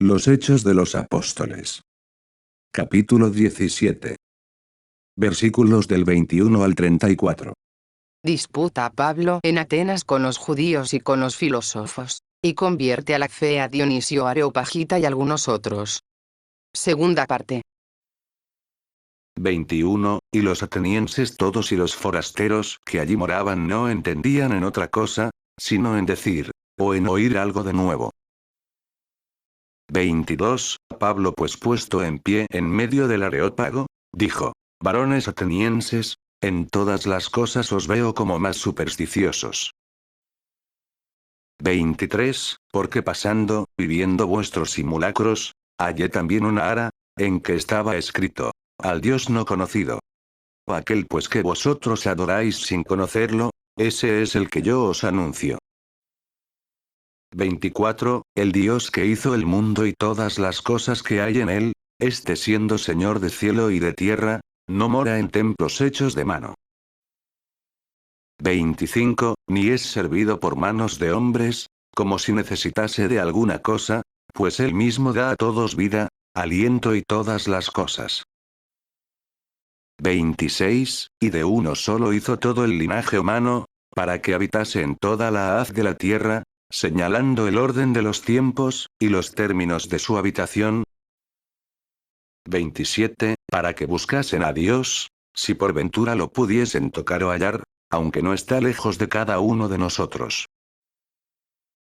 Los Hechos de los Apóstoles. Capítulo 17. Versículos del 21 al 34. Disputa a Pablo en Atenas con los judíos y con los filósofos, y convierte a la fe a Dionisio Areopagita y algunos otros. Segunda parte. 21. Y los atenienses todos y los forasteros que allí moraban no entendían en otra cosa, sino en decir, o en oír algo de nuevo. 22. Pablo pues puesto en pie en medio del Areópago, dijo, varones atenienses, en todas las cosas os veo como más supersticiosos. 23. Porque pasando, viviendo vuestros simulacros, hallé también una ara, en que estaba escrito, al Dios no conocido. Aquel pues que vosotros adoráis sin conocerlo, ese es el que yo os anuncio. 24. El Dios que hizo el mundo y todas las cosas que hay en él, este siendo Señor de cielo y de tierra, no mora en templos hechos de mano. 25. Ni es servido por manos de hombres, como si necesitase de alguna cosa, pues él mismo da a todos vida, aliento y todas las cosas. 26. Y de uno solo hizo todo el linaje humano, para que habitase en toda la haz de la tierra, señalando el orden de los tiempos, y los términos de su habitación. 27. Para que buscasen a Dios, si por ventura lo pudiesen tocar o hallar, aunque no está lejos de cada uno de nosotros.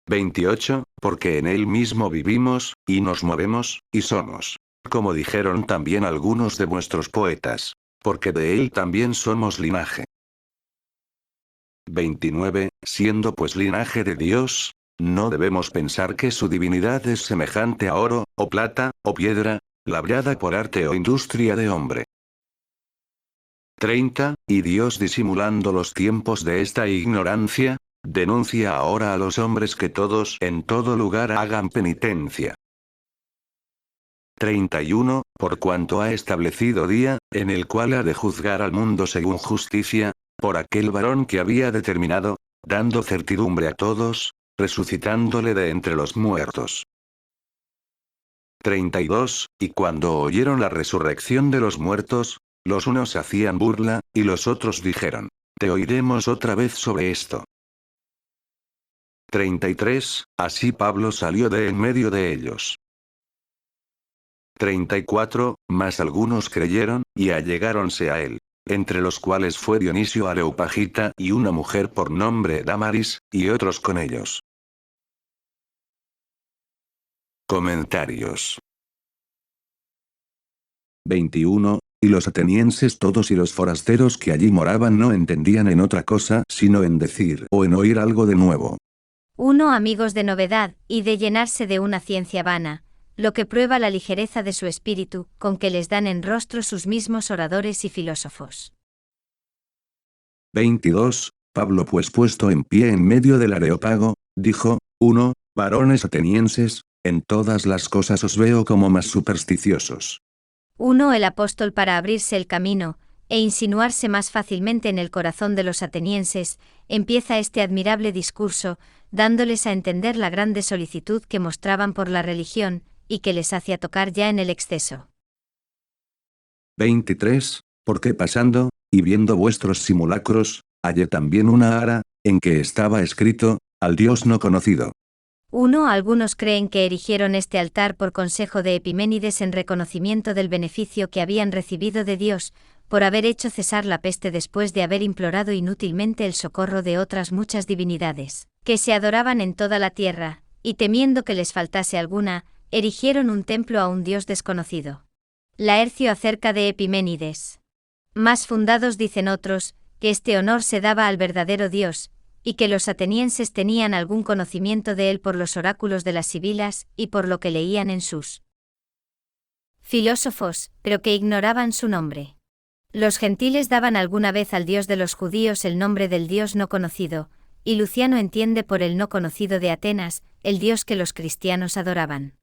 28. Porque en él mismo vivimos, y nos movemos, y somos. Como dijeron también algunos de vuestros poetas. Porque de él también somos linaje. 29. Siendo pues linaje de Dios, no debemos pensar que su divinidad es semejante a oro, o plata, o piedra, labrada por arte o industria de hombre. 30. Y Dios disimulando los tiempos de esta ignorancia, denuncia ahora a los hombres que todos en todo lugar hagan penitencia. 31. Por cuanto ha establecido día, en el cual ha de juzgar al mundo según justicia, por aquel varón que había determinado, dando certidumbre a todos, resucitándole de entre los muertos. 32. Y cuando oyeron la resurrección de los muertos, los unos hacían burla, y los otros dijeron, te oiremos otra vez sobre esto. 33. Así Pablo salió de en medio de ellos. 34. Mas algunos creyeron, y allegáronse a él, entre los cuales fue Dionisio Areopagita y una mujer por nombre Damaris, y otros con ellos. Comentarios. 21. Y los atenienses todos y los forasteros que allí moraban no entendían en otra cosa sino en decir o en oír algo de nuevo. 1. Amigos de novedad, y de llenarse de una ciencia vana, lo que prueba la ligereza de su espíritu, con que les dan en rostro sus mismos oradores y filósofos. 22. Pablo pues puesto en pie en medio del Areópago, dijo, 1. Varones atenienses, en todas las cosas os veo como más supersticiosos. 1. El apóstol para abrirse el camino, e insinuarse más fácilmente en el corazón de los atenienses, empieza este admirable discurso, dándoles a entender la grande solicitud que mostraban por la religión, y que les hacía tocar ya en el exceso. 23. Porque pasando, y viendo vuestros simulacros, hallé también una ara, en que estaba escrito, al Dios no conocido. 1. Algunos creen que erigieron este altar por consejo de Epiménides en reconocimiento del beneficio que habían recibido de Dios, por haber hecho cesar la peste después de haber implorado inútilmente el socorro de otras muchas divinidades, que se adoraban en toda la tierra, y temiendo que les faltase alguna, erigieron un templo a un Dios desconocido. Laercio acerca de Epiménides. Más fundados dicen otros, que este honor se daba al verdadero Dios, y que los atenienses tenían algún conocimiento de él por los oráculos de las sibilas y por lo que leían en sus filósofos, pero que ignoraban su nombre. Los gentiles daban alguna vez al Dios de los judíos el nombre del Dios no conocido, y Luciano entiende por el no conocido de Atenas, el Dios que los cristianos adoraban.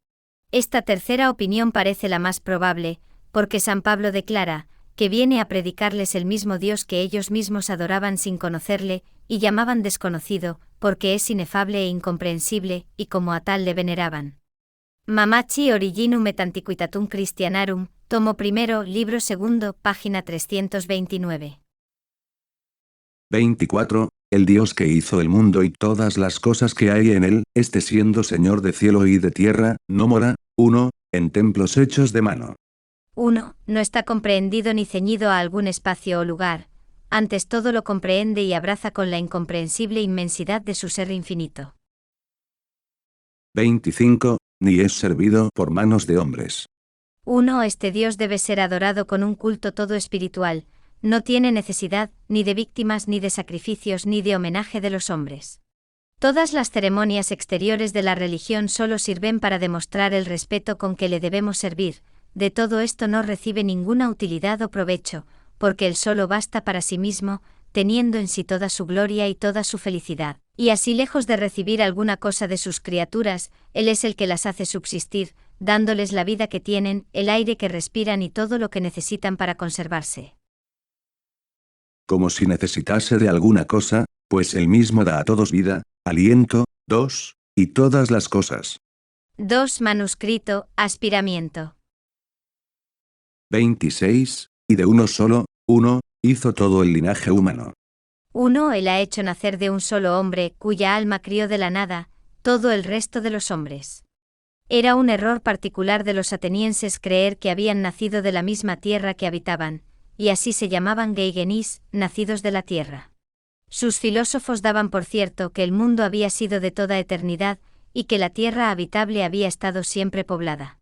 Esta tercera opinión parece la más probable, porque San Pablo declara, que viene a predicarles el mismo Dios que ellos mismos adoraban sin conocerle, y llamaban desconocido, porque es inefable e incomprensible, y como a tal le veneraban. Mamachi Originum et Antiquitatum Christianarum, tomo primero, libro segundo, página 329. 24. El Dios que hizo el mundo y todas las cosas que hay en él, este siendo Señor de cielo y de tierra, no mora, 1, en templos hechos de mano. 1. No está comprendido ni ceñido a algún espacio o lugar, antes todo lo comprehende y abraza con la incomprensible inmensidad de su ser infinito. 25. Ni es servido por manos de hombres. 1. Este Dios debe ser adorado con un culto todo espiritual, no tiene necesidad, ni de víctimas ni de sacrificios ni de homenaje de los hombres. Todas las ceremonias exteriores de la religión solo sirven para demostrar el respeto con que le debemos servir, de todo esto no recibe ninguna utilidad o provecho, porque él solo basta para sí mismo, teniendo en sí toda su gloria y toda su felicidad. Y así lejos de recibir alguna cosa de sus criaturas, él es el que las hace subsistir, dándoles la vida que tienen, el aire que respiran y todo lo que necesitan para conservarse. Como si necesitase de alguna cosa, pues él mismo da a todos vida, aliento, 2, y todas las cosas. 2. Manuscrito, aspiramiento. 26, y de uno solo, 1, hizo todo el linaje humano. 1. Él ha hecho nacer de un solo hombre, cuya alma crió de la nada, todo el resto de los hombres. Era un error particular de los atenienses creer que habían nacido de la misma tierra que habitaban, y así se llamaban Geigenis, nacidos de la tierra. Sus filósofos daban por cierto que el mundo había sido de toda eternidad, y que la tierra habitable había estado siempre poblada.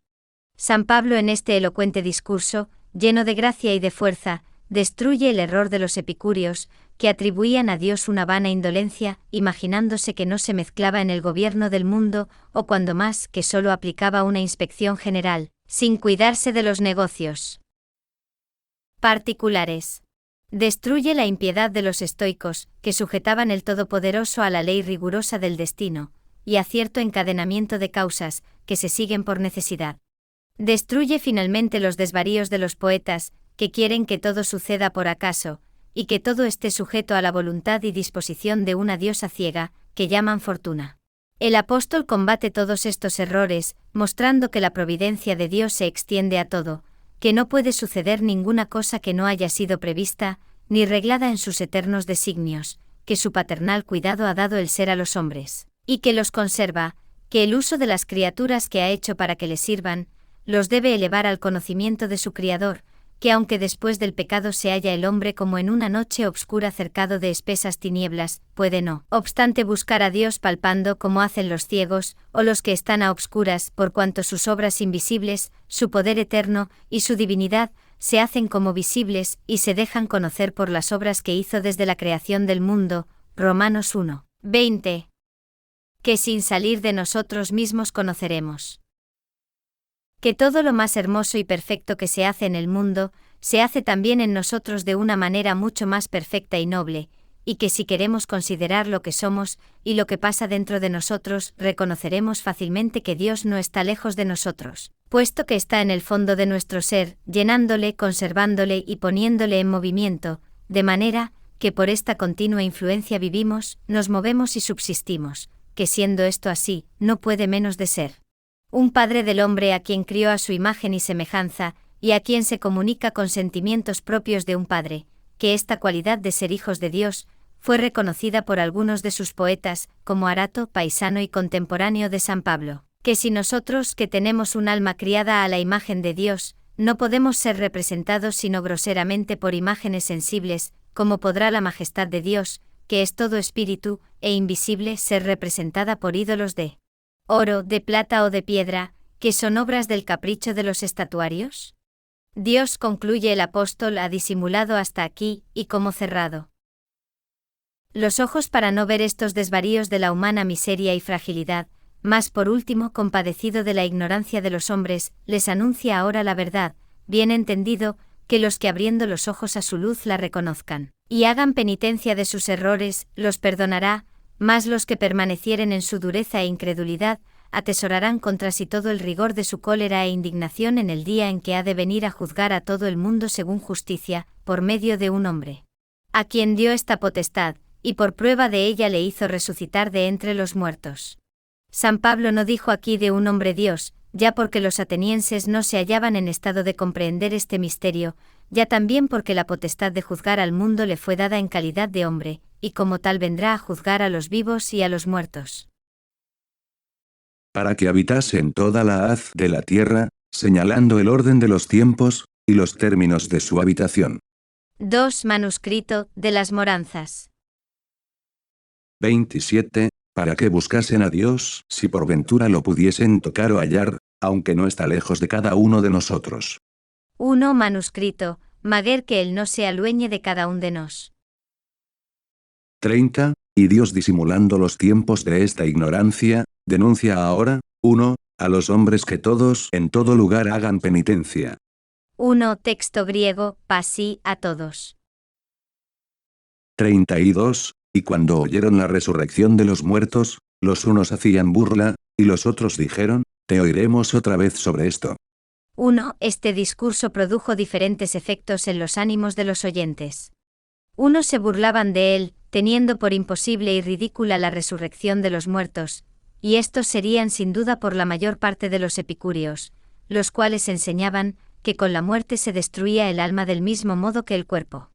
San Pablo en este elocuente discurso, lleno de gracia y de fuerza, destruye el error de los epicúreos, que atribuían a Dios una vana indolencia, imaginándose que no se mezclaba en el gobierno del mundo, o cuando más que solo aplicaba una inspección general, sin cuidarse de los negocios particulares. Destruye la impiedad de los estoicos, que sujetaban el Todopoderoso a la ley rigurosa del destino, y a cierto encadenamiento de causas, que se siguen por necesidad. Destruye finalmente los desvaríos de los poetas, que quieren que todo suceda por acaso, y que todo esté sujeto a la voluntad y disposición de una diosa ciega, que llaman fortuna. El apóstol combate todos estos errores, mostrando que la providencia de Dios se extiende a todo, que no puede suceder ninguna cosa que no haya sido prevista, ni reglada en sus eternos designios, que su paternal cuidado ha dado el ser a los hombres, y que los conserva, que el uso de las criaturas que ha hecho para que le sirvan, los debe elevar al conocimiento de su Criador, que aunque después del pecado se halla el hombre como en una noche obscura cercado de espesas tinieblas, puede no obstante buscar a Dios palpando como hacen los ciegos, o los que están a obscuras, por cuanto sus obras invisibles, su poder eterno, y su divinidad, se hacen como visibles, y se dejan conocer por las obras que hizo desde la creación del mundo. Romanos 1, 20. Que sin salir de nosotros mismos conoceremos que todo lo más hermoso y perfecto que se hace en el mundo, se hace también en nosotros de una manera mucho más perfecta y noble, y que si queremos considerar lo que somos, y lo que pasa dentro de nosotros, reconoceremos fácilmente que Dios no está lejos de nosotros, puesto que está en el fondo de nuestro ser, llenándole, conservándole y poniéndole en movimiento, de manera, que por esta continua influencia vivimos, nos movemos y subsistimos, que siendo esto así, no puede menos de ser un Padre del hombre a quien crió a su imagen y semejanza, y a quien se comunica con sentimientos propios de un Padre, que esta cualidad de ser hijos de Dios, fue reconocida por algunos de sus poetas, como Arato, paisano y contemporáneo de San Pablo, que si nosotros, que tenemos un alma criada a la imagen de Dios, no podemos ser representados sino groseramente por imágenes sensibles, ¿cómo podrá la majestad de Dios, que es todo espíritu, e invisible, ser representada por ídolos de oro, de plata o de piedra, que son obras del capricho de los estatuarios? Dios, concluye el apóstol, ha disimulado hasta aquí, y como cerrado los ojos para no ver estos desvaríos de la humana miseria y fragilidad, mas por último, compadecido de la ignorancia de los hombres, les anuncia ahora la verdad, bien entendido, que los que abriendo los ojos a su luz la reconozcan, y hagan penitencia de sus errores, los perdonará, mas los que permanecieren en su dureza e incredulidad, atesorarán contra sí todo el rigor de su cólera e indignación en el día en que ha de venir a juzgar a todo el mundo según justicia, por medio de un hombre, a quien dio esta potestad, y por prueba de ella le hizo resucitar de entre los muertos. San Pablo no dijo aquí de un hombre Dios, ya porque los atenienses no se hallaban en estado de comprender este misterio, ya también porque la potestad de juzgar al mundo le fue dada en calidad de hombre, y como tal vendrá a juzgar a los vivos y a los muertos. Para que habitase en toda la haz de la tierra, señalando el orden de los tiempos, y los términos de su habitación. 2. Manuscrito de las Moranzas. 27. Para que buscasen a Dios, si por ventura lo pudiesen tocar o hallar, aunque no está lejos de cada uno de nosotros. 1. Manuscrito, maguer que él no sea lueñe de cada un de nos. 30. Y Dios disimulando los tiempos de esta ignorancia, denuncia ahora, 1, a los hombres que todos en todo lugar hagan penitencia. 1. Texto griego, pasí a todos. 32. Y cuando oyeron la resurrección de los muertos, los unos hacían burla, y los otros dijeron, te oiremos otra vez sobre esto. 1. Este discurso produjo diferentes efectos en los ánimos de los oyentes. Unos se burlaban de él, teniendo por imposible y ridícula la resurrección de los muertos, y estos serían sin duda por la mayor parte de los epicúreos, los cuales enseñaban que con la muerte se destruía el alma del mismo modo que el cuerpo.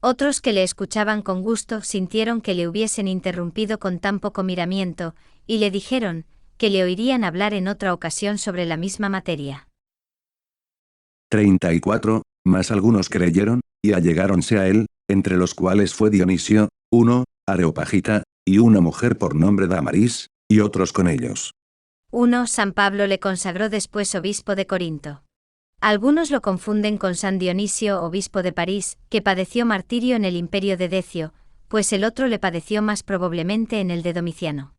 Otros que le escuchaban con gusto sintieron que le hubiesen interrumpido con tan poco miramiento, y le dijeron que le oirían hablar en otra ocasión sobre la misma materia. 34. Mas algunos creyeron, y allegáronse a él, entre los cuales fue Dionisio, 1, Areopagita, y una mujer por nombre Damaris, y otros con ellos. 1. San Pablo le consagró después obispo de Corinto. Algunos lo confunden con San Dionisio, obispo de París, que padeció martirio en el imperio de Decio, pues el otro le padeció más probablemente en el de Domiciano.